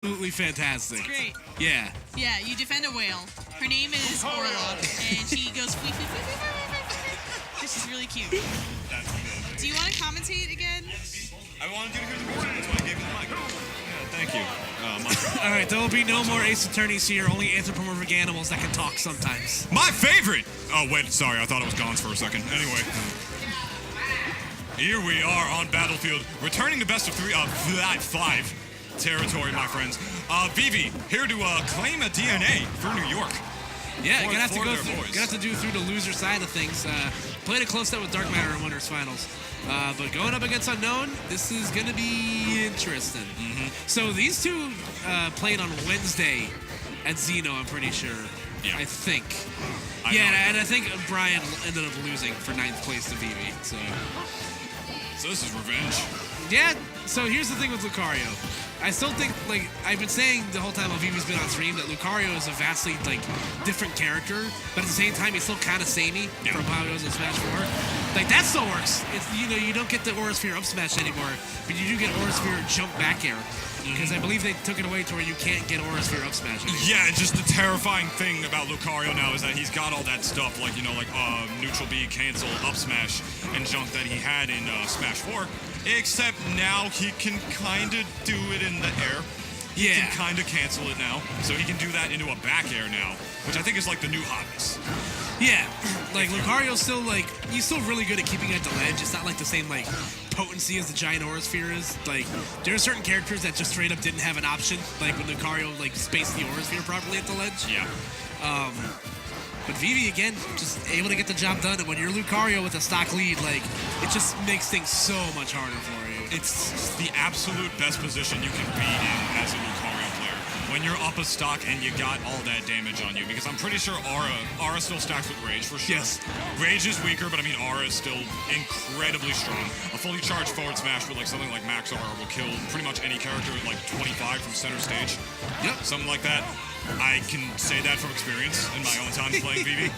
absolutely fantastic. Great. Yeah. Yeah, you defend a whale. Her name is Orlov, and she goes fwee, fwee, fwee, fwee, fwee, fwee. This is really cute. That's amazing. Do you want to commentate again? I wanted you to hear the music. That's why I gave you the mic. Yeah, thank you. All right, there will be no more Ace Attorneys here, only anthropomorphic animals that can talk sometimes. My favorite! Oh, wait, sorry. I thought it was Gons for a second. Anyway. Here we are on Battlefield, returning to best of 5 territory, my friends. Vivi, here to claim a DNA for New York. Yeah, gonna have to do through the loser side of things. Played a close set with Dark Matter in Winners Finals. But going up against Unknown, this is gonna be interesting. So these two played on Wednesday at Xeno, I'm pretty sure. Yeah. I think. I And I think Brian ended up losing for 9th place to Vivi. So this is revenge. yeah, so here's the thing with Lucario. I still think, like, I've been saying the whole time while Vivi's been on stream that Lucario is a vastly, like, different character, but at the same time, he's still kind of samey from how he was in Smash 4. Like, that still works. It's, you don't get the Aura Sphere up smash anymore, but you do get Aura Sphere jump back air. Because I believe they took it away to where you can't get Aura Sphere up smash anymore. Yeah, just the terrifying thing about Lucario now is that he's got all that stuff, like, neutral B, cancel, up smash, and junk that he had in Smash 4. Except now he can kind of do it in the air. He can kind of cancel it now. So he can do that into a back air now, which I think is like the new hotness. Yeah, like Lucario's still he's still really good at keeping at the ledge. It's not like the same like potency as the giant Aura Sphere is. Like there are certain characters that just straight up didn't have an option. Like when Lucario like spaced the Aura Sphere properly at the ledge. Yeah. But Vivi again, just able to get the job done. And when you're Lucario with a stock lead, like it just makes things so much harder for you. It's the absolute best position you can be in as a Lucario player. When you're up a stock and you got all that damage on you, because I'm pretty sure Aura still stacks with Rage for sure. Yes. Rage is weaker, but I mean Aura is still incredibly strong. A fully charged forward smash with like something like Max Aura will kill pretty much any character at like 25 from center stage. Yep. Something like that. I can say that from experience in my own time playing Vivi.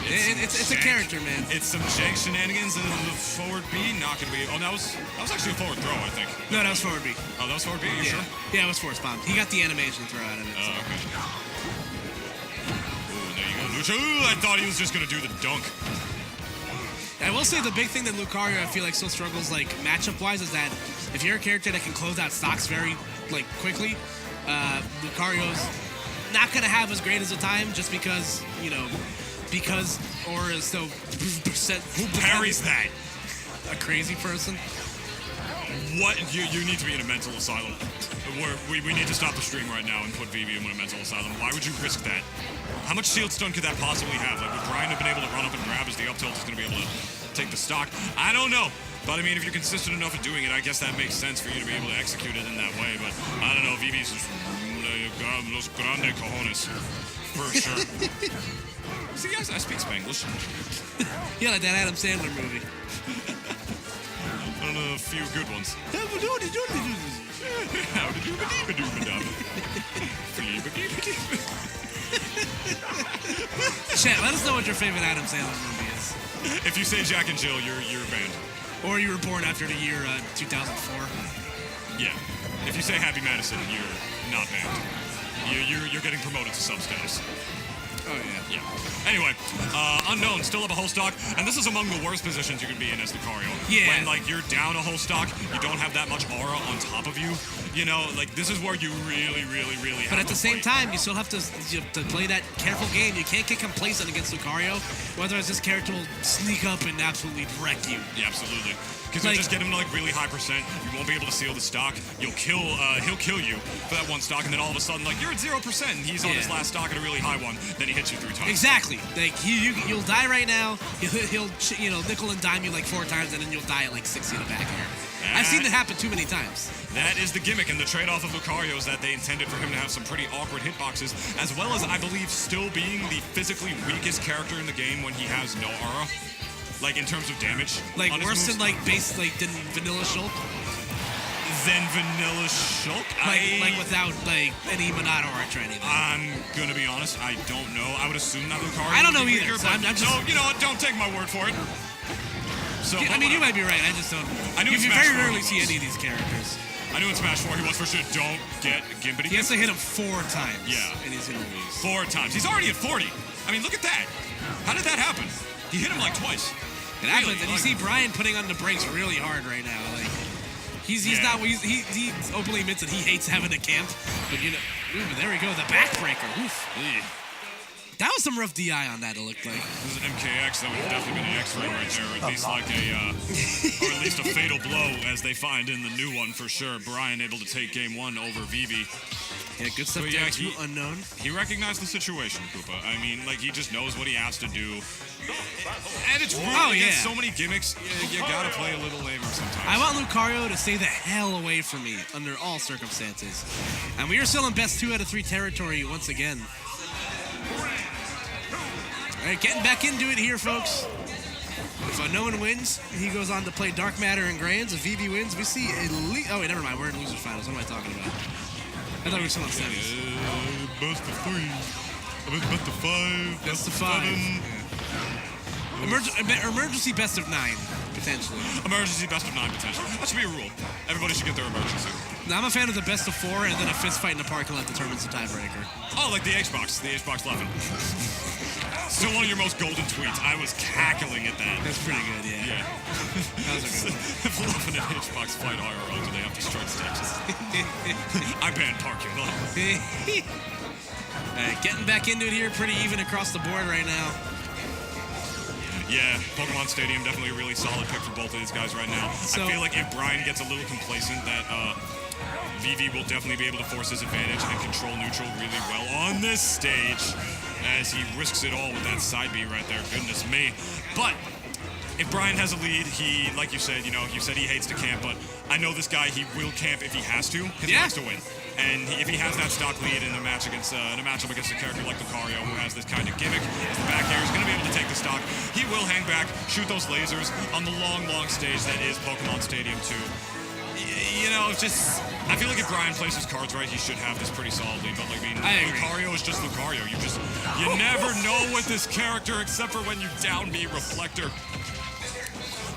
It's a character, man. It's some jank shenanigans and the forward B not gonna be. Oh, that was actually a forward throw, I think. No, that was forward B. Oh, that was forward B. You sure? Yeah, it was force bomb. He got the animation throw out of it. Oh, okay. Ooh, there you go, Lucha. Ooh, I thought he was just gonna do the dunk. I will say the big thing that Lucario I feel like still struggles like matchup wise is that if you're a character that can close out stocks very like quickly, Lucario's not gonna have as great as a time just because because Aura is so percent. Who parries that? A crazy person. What? You need to be in a mental asylum. We need to stop the stream right now and put Vivi in a mental asylum. Why would you risk that? How much shield stun could that possibly have? Like, would Brian have been able to run up and grab as the up tilt is going to be able to take the stock? I don't know. But, I mean, if you're consistent enough at doing it, I guess that makes sense for you to be able to execute it in that way. But, I don't know. Vivi's los grandes cojones. For sure. See, guys, I speak Spanglish. Yeah, like that Adam Sandler movie. I don't know, a few good ones. Chat, let us know what your favorite Adam Sandler movie is. If you say Jack and Jill, you're banned. Or you were born after the year 2004. Yeah. If you say Happy Madison, you're not banned. You're getting promoted to sub status. Oh, yeah. Yeah. Anyway, Unknown still have a whole stock, and this is among the worst positions you can be in as Lucario. Yeah. When, like, you're down a whole stock, you don't have that much aura on top of you. You know, like, this is where you really, really, really have to But at the same fight. time, you still have to play that careful game. You can't get complacent against Lucario, otherwise this character will sneak up and absolutely wreck you. Yeah, absolutely. Because you'll just get him to, like, really high percent. You won't be able to seal the stock. He'll kill you for that one stock, and then all of a sudden, like, you're at 0%, and he's on his last stock at a really high one. Then he hits you 3 times. Exactly. Like you'll die right now. He'll nickel and dime you like 4 times, and then you'll die at like 60 in the back here. I've seen it happen too many times. That is the gimmick, and the trade-off of Lucario is that they intended for him to have some pretty awkward hitboxes, as well as, I believe, still being the physically weakest character in the game when he has no aura. Like, in terms of damage. Like, worse than, like, than Vanilla Shulk? Than Vanilla Shulk? Like without, like, any Monado or training. I'm gonna be honest, I don't know. I would assume that Lucario I don't know would be either, weaker, so I'm just... No, you know what? Don't take my word for it. So, I mean, you might be right. I just don't... I knew you Smash very 4 rarely was. see any of these characters. I knew in Smash 4 he was for sure. Don't get Gimpity. He has to hit him 4 times. Yeah. And he's going to lose. 4 times. He's already at 40. I mean, look at that. How did that happen? He hit him like twice. It happens, and you see Brian putting on the brakes really hard right now. Like he openly admits that he hates having a camp, but there we go, the backbreaker. Oof. That was some rough DI on that. It looked like. This is an MKX. That would have definitely been an X-ray right there, or at least like or at least a fatal blow, as they find in the new one for sure. Brian able to take game 1 over Vivi. Yeah, good stuff there too, Unknown. He recognized the situation, Koopa. I mean, like, he just knows what he has to do. And it's rude against so many gimmicks, you gotta play a little lamer sometimes. I want Lucario to stay the hell away from me under all circumstances. And we are still in best 2 out of 3 territory once again. All right, getting back into it here, folks. If Unknown wins, he goes on to play Dark Matter and Grands. If Vivi wins, we see oh wait, never mind. We're in losers finals. What am I talking about? I thought we were still on semis. Best of 3. Best of 5. Best of 5. Emergency best of 9, potentially. Emergency best of 9, potentially. That should be a rule. Everybody should get their emergency. Now, I'm a fan of the best of 4 and then a fist fight in the parking lot determines the tiebreaker. Oh, like the H-Box 11. Still one of your most golden tweets. I was cackling at that. That's pretty good, yeah. That was a good one. If loving an H-Box fight IRL, do they have to strike stages? I banned parking lot. All right, getting back into it here, pretty even across the board right now. Yeah, Pokemon Stadium, definitely a really solid pick for both of these guys right now. I feel like if Brian gets a little complacent, that Vivi will definitely be able to force his advantage and control neutral really well on this stage, as he risks it all with that side B right there. Goodness me. But if Brian has a lead, he, like you said, you said he hates to camp, but I know this guy, he will camp if he has to, because he likes to win. And if he has that stock lead in a match against a character like Lucario, who has this kind of gimmick, as the back air is going to be able to take the stock. He will hang back, shoot those lasers on the long, long stage that is Pokemon Stadium 2. I feel like if Brian plays his cards right, he should have this pretty solidly. But Lucario is just Lucario. You never know with this character except for when you down B Reflector.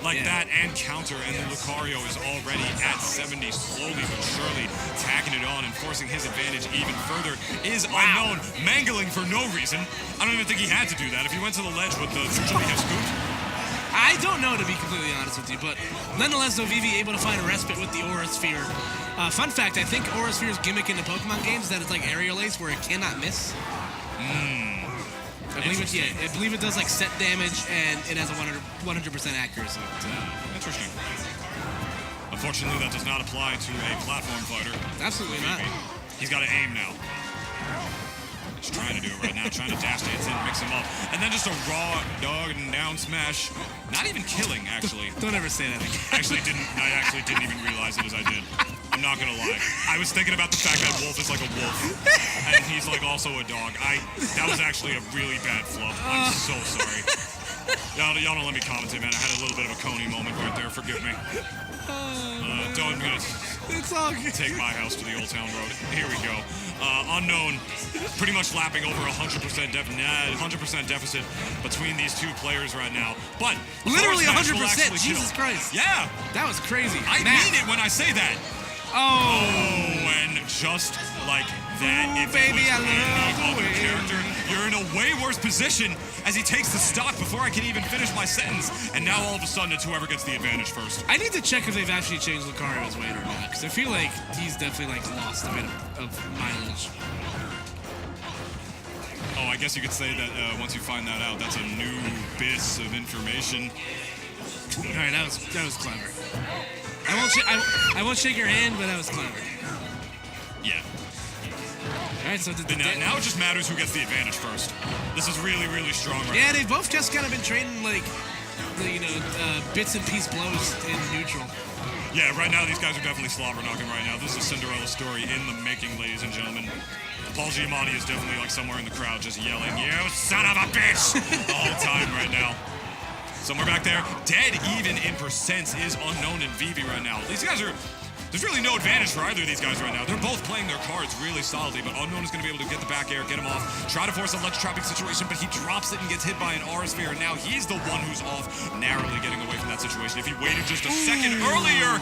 Like that and counter, and then Lucario is already at 70, slowly but surely tacking it on and forcing his advantage even further. Is Unknown mangling for no reason. I don't even think he had to do that. If he went to the ledge with the neutral, he have scooped. I don't know, to be completely honest with you, but nonetheless, though, Vivi able to find a respite with the Aura Sphere. Fun fact, I think Aura Sphere's gimmick in the Pokemon games is that it's like Aerial Ace, where it cannot miss. I believe it does like set damage, and it has a 100% accuracy. Interesting. Unfortunately, that does not apply to a platform fighter. Absolutely not. He's got to aim now. He's trying to do it right now, trying to dash dance in, mix him up, and then just a raw dog and down smash. Not even killing, actually. Don't ever say that again. I actually didn't even realize it as I did. I'm not gonna lie. I was thinking about the fact that Wolf is like a wolf, and he's like also a dog. That was actually a really bad flub. I'm so sorry. Y'all don't let me commentate, man. I had a little bit of a Coney moment right there. Forgive me. I'm gonna it's all good. Take my house to the Old Town Road. Here we go. Unknown, pretty much lapping over 100% deficit between these two players right now. But literally 100%. Jesus Christ. Yeah, that was crazy. I mean it when I say that. Oh, and just like that, if baby, it was I love any other character, you're in a way worse position as he takes the stock before I can even finish my sentence. And now all of a sudden, it's whoever gets the advantage first. I need to check if they've actually changed Lucario's weight or not, because I feel like he's definitely like lost a bit of mileage. Oh, I guess you could say that once you find that out, that's a new bit of information. All right, that was clever. I won't shake your hand, but that was clever. Yeah. All right, so now it just matters who gets the advantage first. This is really, really strong right now. Yeah, they've both just kind of been trading like, bits and piece blows in neutral. Yeah, right now these guys are definitely slobber knocking right now. This is a Cinderella story in the making, ladies and gentlemen. Paul Giamatti is definitely like somewhere in the crowd just yelling, "You son of a bitch!" all the time right now. Somewhere back there, dead even in percents is Unknown and Vivi right now. These guys there's really no advantage for either of these guys right now. They're both playing their cards really solidly, but Unknown is going to be able to get the back air, get him off, try to force a ledge trapping situation, but he drops it and gets hit by an Aura Sphere, and now he's the one who's off, narrowly getting away from that situation. If he waited just a second earlier,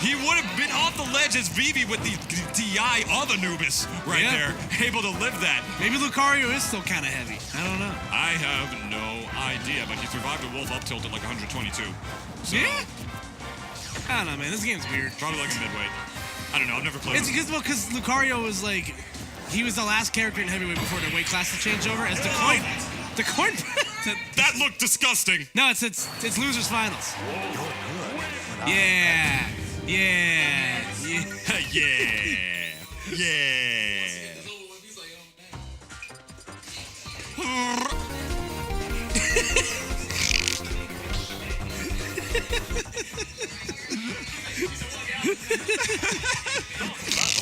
He would have been off the ledge as Vivi with the DI of Anubis right there, able to live that. Maybe Lucario is still kind of heavy. I don't know. I have no idea, but he survived a wolf up tilt at like 122. So, Yeah? I don't know, man. This game's weird. probably like a midweight. I don't know. I've never played. It's because Lucario was like, he was the last character in heavyweight before the weight class to change over as the coin. The coin. That looked disgusting. No, it's losers finals. Yeah. Yeah. Yeah. Yeah. Yeah.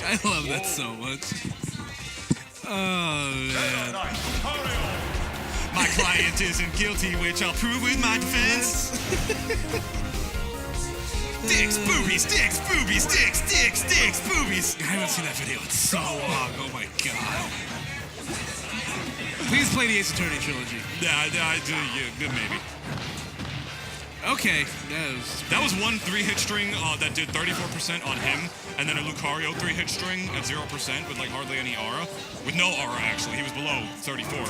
I love that so much. Oh, man. My client isn't guilty, which I'll prove with my defense. Dicks, boobies, dicks, boobies, dicks, dicks, dicks, boobies. I haven't seen that video in so long. Oh, my God. Please play the Ace Attorney trilogy. Yeah, maybe. Okay. That was one 3-hit string that did 34% on him, and then a Lucario 3-hit string at 0% with like hardly any aura. With no aura, actually. He was below 34.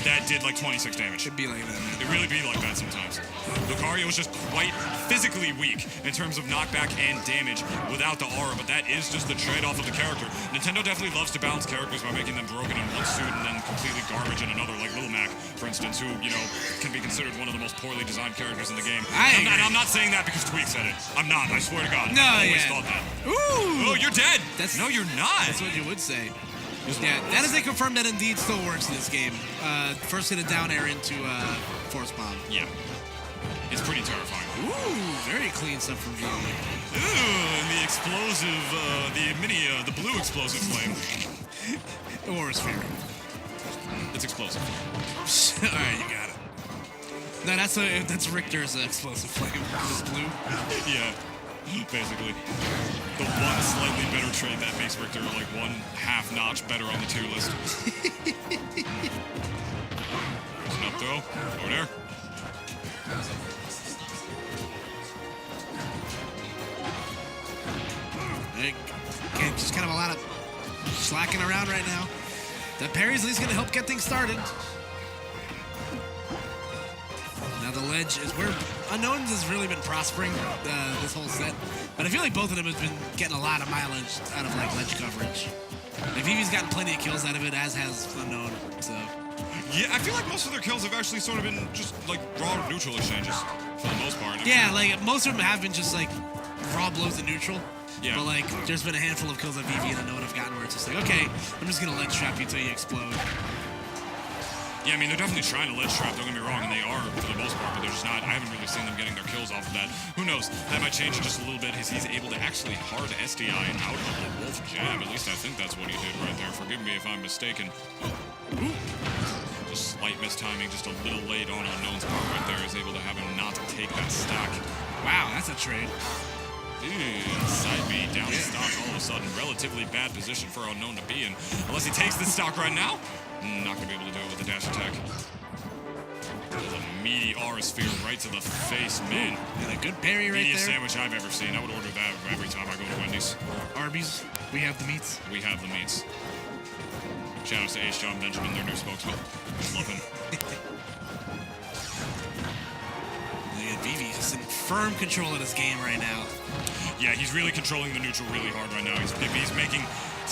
That did like 26 damage. It'd be like that, man. It really be like that sometimes. Lucario is just quite physically weak in terms of knockback and damage without the aura, but that is just the trade-off of the character. Nintendo definitely loves to balance characters by making them broken in one suit and then completely garbage in another, like Lil Mac, for instance, who, you know, can be considered one of the most poorly designed characters in the game. I'm not saying that because Tweak said it. I'm not. I swear to God. No, I always thought that. Ooh! Oh, you're dead! No, you're not! That's what you would say. Yeah, that is a confirmed that indeed still works in this game. First hit a down air into force bomb. Yeah. It's pretty terrifying. Ooh, very clean stuff from Vivi. Ooh, and the explosive, the blue explosive flame. Or sphere. It's explosive. All right, you got it. No, that's Richter's explosive flame. It's blue. Yeah. Basically, the one slightly better trade that makes Richter like one half notch better on the tier list. There's an up throw over there. Again, just kind of a lot of slacking around right now. That parry's at least going to help get things started. Now the ledge is where Unknowns has really been prospering this whole set. But I feel like both of them have been getting a lot of mileage out of like ledge coverage. Like Vivi's gotten plenty of kills out of it, as has Unknown. So yeah, I feel like most of their kills have actually sort of been just like raw neutral exchanges for the most part. Yeah, like most of them have been just like raw blows in neutral. Yeah. But like there's been a handful of kills that Vivi and Unknown have gotten where it's just like, okay, I'm just gonna ledge trap you till you explode. Yeah, I mean, they're definitely trying to ledge trap, don't get me wrong, and they are for the most part, but they're just not. I haven't really seen them getting their kills off of that. Who knows? That might change just a little bit as he's able to actually hard SDI out of the Wolf Jab. At least I think that's what he did right there. Forgive me if I'm mistaken. Ooh. Just slight mistiming, just a little late on Unknown's part right there, is able to have him not take that stock. Wow, that's a trade. Side B, down stock all of a sudden. Relatively bad position for Unknown to be in. Unless he takes this stock right now. Not going to be able to do it with the dash attack. A meaty aura sphere right to the face, man. And a good parry right there. Meatiest sandwich I've ever seen. I would order that every time I go to Wendy's. Arby's, we have the meats. We have the meats. Shout out to Ace John Benjamin, their new spokesman. Love him. Vivi is in firm control of this game right now. Yeah, he's really controlling the neutral really hard right now. He's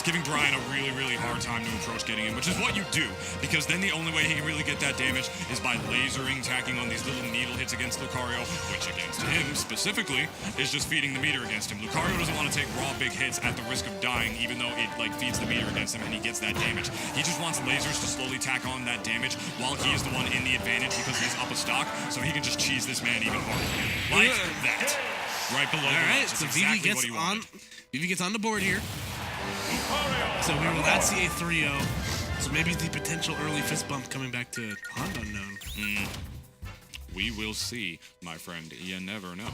giving Brian a really, really hard time to approach getting in, which is what you do, because then the only way he can really get that damage is by lasering, tacking on these little needle hits against Lucario, which against him specifically is just feeding the meter against him. Lucario doesn't want to take raw big hits at the risk of dying, even though it like feeds the meter against him and he gets that damage. He just wants lasers to slowly tack on that damage while he is the one in the advantage because he's up a stock, so he can just cheese this man even harder. Like that. Right below the All right, ledge. so Exactly Vivi gets on the board here. So we will not see a 3-0. So maybe the potential early fist bump coming back to Honda Unknown. We will see, my friend. You never know.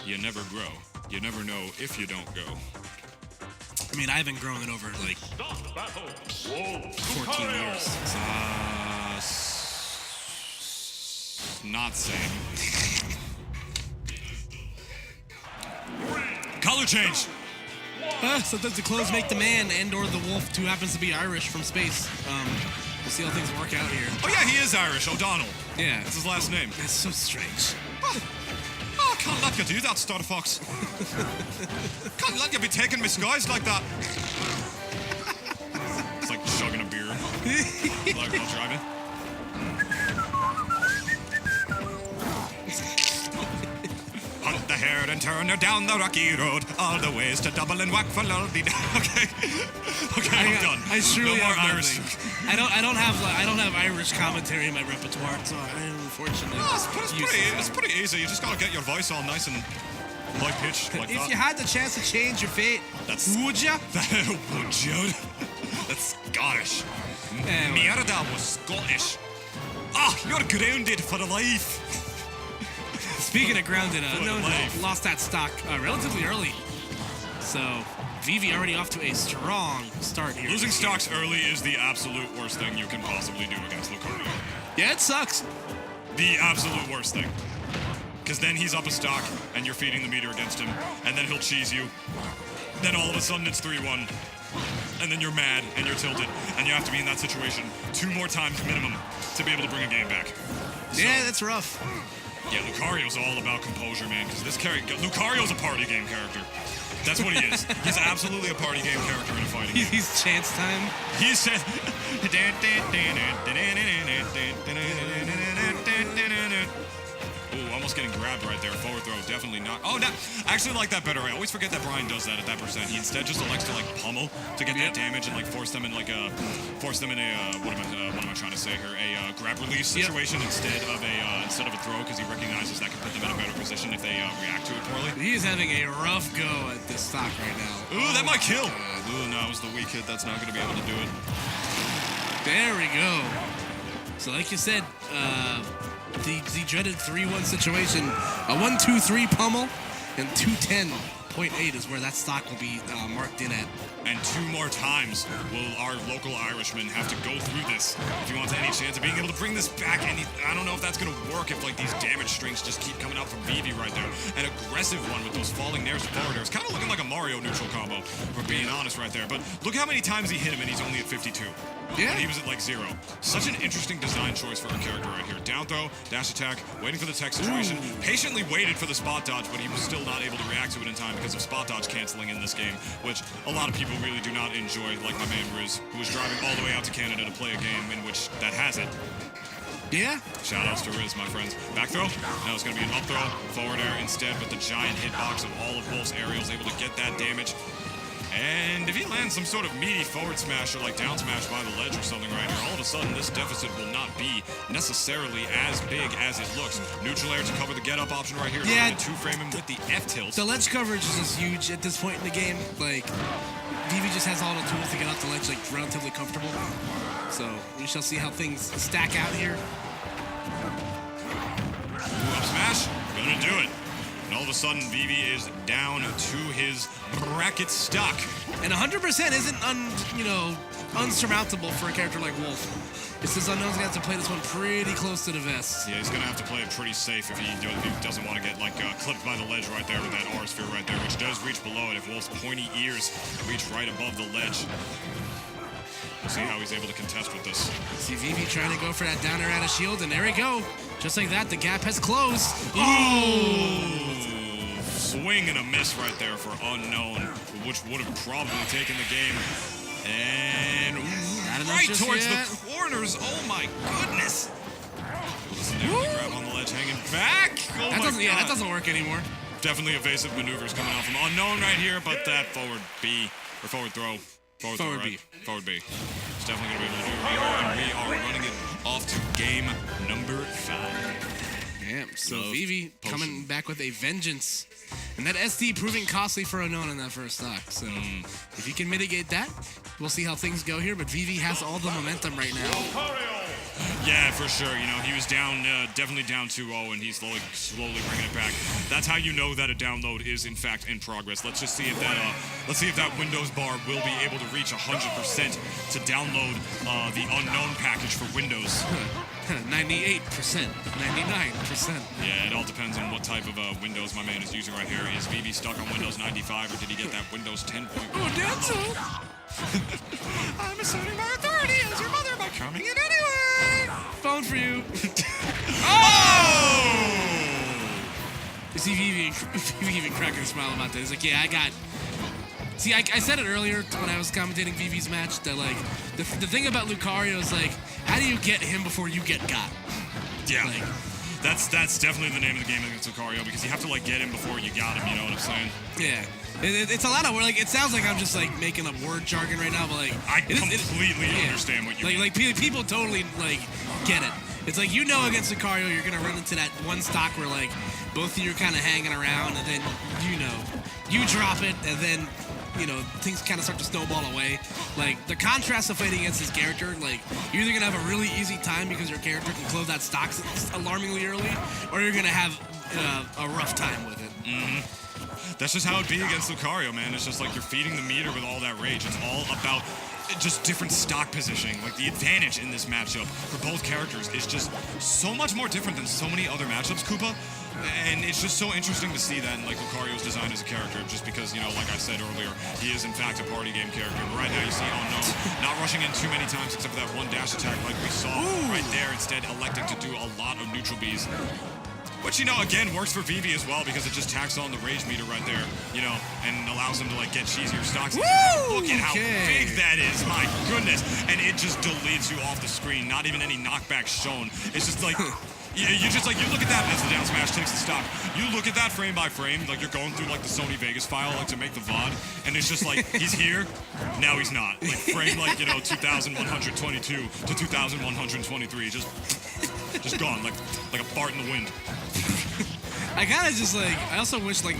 You never grow. You never know if you don't go. I mean, I haven't grown it over like 14 years. So. Not saying. Color change. Sometimes the clothes make the man, and or the wolf, who happens to be Irish from space. We'll see how things work out here. Oh yeah, he is Irish. O'Donnell. Yeah. That's his last name. That's so strange. Oh, I can't let you do that, Star Fox. Can't let you be taking me skies like that. It's like chugging a beer. Like while driving. Hunt the hare and turn her down the rocky road, all the ways to double and whack for lolly. Okay, I'm done. I surely no more have Irish. nothing. I don't have Irish commentary in my repertoire, so I unfortunately. It's pretty easy. You just gotta get your voice all nice and high pitched like If that. you had the chance to change your fate, would ya? Would you? That's Scottish. Mierda was Scottish. You're grounded for life. Speaking of grounded, no, life. lost that stock relatively early. So, Vivi already off to a strong start here. Losing stocks early is the absolute worst thing you can possibly do against Lucario. Yeah, it sucks. The absolute worst thing. Because then he's up a stock, and you're feeding the meter against him, and then he'll cheese you. Then all of a sudden it's 3-1. And then you're mad, and you're tilted, and you have to be in that situation 2 more times minimum to be able to bring a game back. Yeah, that's rough. Yeah, Lucario's all about composure, man, because this character, Lucario's a party game character. That's what he is. He's absolutely a party game character in a fighting game. He's chance time. He's chance. Ooh, almost getting grabbed right there. Forward throw, definitely not. Oh, no. I actually like that better. I always forget that Brian does that at that percent. He instead just elects to like pummel to get that damage and like force them in like a what am I trying to say here? A grab release situation instead of a throw, because he recognizes that can put them in a better position if they react to it poorly. He is having a rough go at this stock right now. Ooh, that might kill. Ooh, no, it was the weak hit. That's not going to be able to do it. There we go. So like you said, the dreaded 3-1 situation, a 1-2-3 pummel, and 210.8 is where that stock will be marked in at. And 2 more times will our local Irishman have to go through this if he wants any chance of being able to bring this back. And I don't know if that's going to work if like these damage strings just keep coming out from Vivi right there. An aggressive one with those falling nairs and forward airs. Kind of looking like a Mario neutral combo, if we're being honest right there. But look how many times he hit him and he's only at 52. Yeah. And he was at like 0. Such an interesting design choice for our character right here. Down throw, dash attack, waiting for the tech situation. Patiently waited for the spot dodge, but he was still not able to react to it in time because of spot dodge canceling in this game, which a lot of people really do not enjoy, like my man Riz, who was driving all the way out to Canada to play a game in which that has it. Yeah. Shoutouts to Riz, my friends. Back throw. Now it's going to be an up throw. Forward air instead, with the giant hitbox of all of Wolf's aerials, able to get that damage. And if he lands some sort of meaty forward smash or like down smash by the ledge or something right here, all of a sudden this deficit will not be necessarily as big as it looks. Neutral air to cover the get up option right here. Yeah. To frame him with the F tilt. The ledge coverage is just huge at this point in the game. Like, Vivi just has all the tools to get off the ledge like relatively comfortable. So we shall see how things stack out here. Ooh, up smash. Gonna do it. And all of a sudden, Vivi is down to his bracket stock. And 100% isn't, unsurmountable for a character like Wolf. It's just Unknown's gonna have to play this one pretty close to the vest. Yeah, he's gonna have to play it pretty safe if he doesn't want to get like clipped by the ledge right there with that R sphere right there, which does reach below it if Wolf's pointy ears reach right above the ledge. We'll see how he's able to contest with this. See Vivi trying to go for that down air out of shield, and there we go. Just like that, the gap has closed. Ooh! Swing and a miss right there for Unknown, which would have probably taken the game. And right towards the corners. Oh my goodness! Listen there, the grab on the ledge, hanging back. Oh my God. Yeah, that doesn't work anymore. Definitely evasive maneuvers coming out from Unknown right here, but that forward B or forward throw. Forward B. Forward B. It's definitely going to be able to do it. And we are running it off to game number 5. Damn. So Vivi coming back with a vengeance. And that SD proving costly for Unknown in that first stock. So if he can mitigate that, we'll see how things go here. But Vivi has all the momentum right now. Yeah, for sure. You know, he was down, definitely down 2-0, and he's slowly bringing it back. That's how you know that a download is in fact in progress. Let's just see if that Windows bar will be able to reach 100% to download the unknown package for Windows. 98%, 99%. Yeah, it all depends on what type of Windows my man is using right here. Is Vivi stuck on Windows 95, or did he get that Windows 10.1? Oh, that's all. I'm asserting my authority as your mother by coming in anyway. Phone for you. Oh! You see Vivi even cracking a smile about that. He's like, yeah, I got... See, I said it earlier when I was commentating Vivi's match that, like, the thing about Lucario is, like, how do you get him before you get got? Yeah. Like, that's definitely the name of the game against Lucario, because you have to, like, get him before you got him, you know what I'm saying? yeah. It's a lot of, like, it sounds like I'm just, like, making up word jargon right now, but, like... I completely understand what you mean. Like, people totally, like, get it. It's like, you know, against Lucario, you're going to run into that one stock where, like, both of you are kind of hanging around, and then, you know, you drop it, and then... You know, things kind of start to snowball away. Like, the contrast of fighting against his character, like, you're either going to have a really easy time because your character can close that stock alarmingly early, or you're going to have a rough time with it. Mm-hmm. That's just how it be against Lucario, man. It's just like you're feeding the meter with all that rage. It's all about just different stock positioning. Like, the advantage in this matchup for both characters is just so much more different than so many other matchups, Koopa. And it's just so interesting to see that in, like, Lucario's design as a character, just because, you know, like I said earlier, he is in fact a party game character. But right now you see Unknown not rushing in too many times except for that one dash attack like we saw right there, instead electing to do a lot of neutral Bs. Which, you know, again, works for Vivi as well, because it just tacks on the rage meter right there, you know, and allows him to, like, get cheesier stocks. Look at how big that is, my goodness. And it just deletes you off the screen, not even any knockback shown. It's just like... You just, like, you look at that as the down smash takes the stock. You look at that frame by frame, like you're going through, like, the Sony Vegas file, like, to make the VOD, and it's just like, he's here, now he's not. Like, frame, like, you know, 2,122 to 2,123, just gone, like a fart in the wind. I kind of just, like, I also wish, like,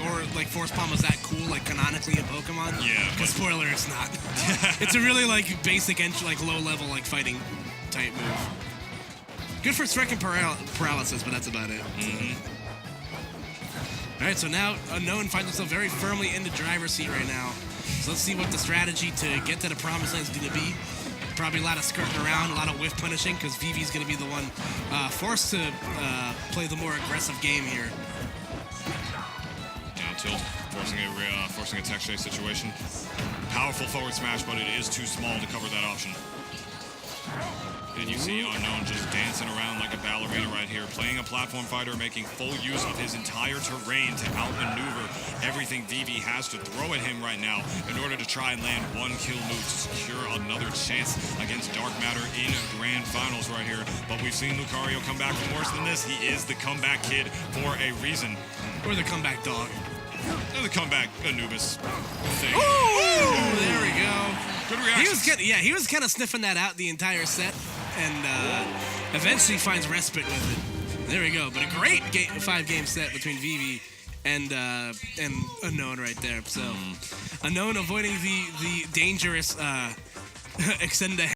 Force Palm was that cool, like, canonically in Pokemon. Yeah. But spoiler, it's not. It's a really, like, basic, entry, like, low-level, like, fighting type move. Good for striking paralysis, but that's about it. Mm-hmm. All right, so now Unknown finds himself very firmly in the driver's seat right now. So let's see what the strategy to get to the promised land is going to be. Probably a lot of skirting around, a lot of whiff punishing, because Vivi's going to be the one forced to play the more aggressive game here. Down tilt, forcing a tech chase situation. Powerful forward smash, but it is too small to cover that option. And you see Unknown just dancing around like a ballerina right here, playing a platform fighter, making full use of his entire terrain to outmaneuver everything Vivi has to throw at him right now in order to try and land one kill move to secure another chance against Dark Matter in Grand Finals right here. But we've seen Lucario come back from worse than this. He is the comeback kid for a reason. Or the comeback dog. Or the comeback Anubis thing. Ooh, there we go. Good reaction. He was kind of sniffing that out the entire set, and eventually finds respite with it. There we go. But a great 5-game set between Vivi and Unknown right there. So Unknown avoiding the dangerous extend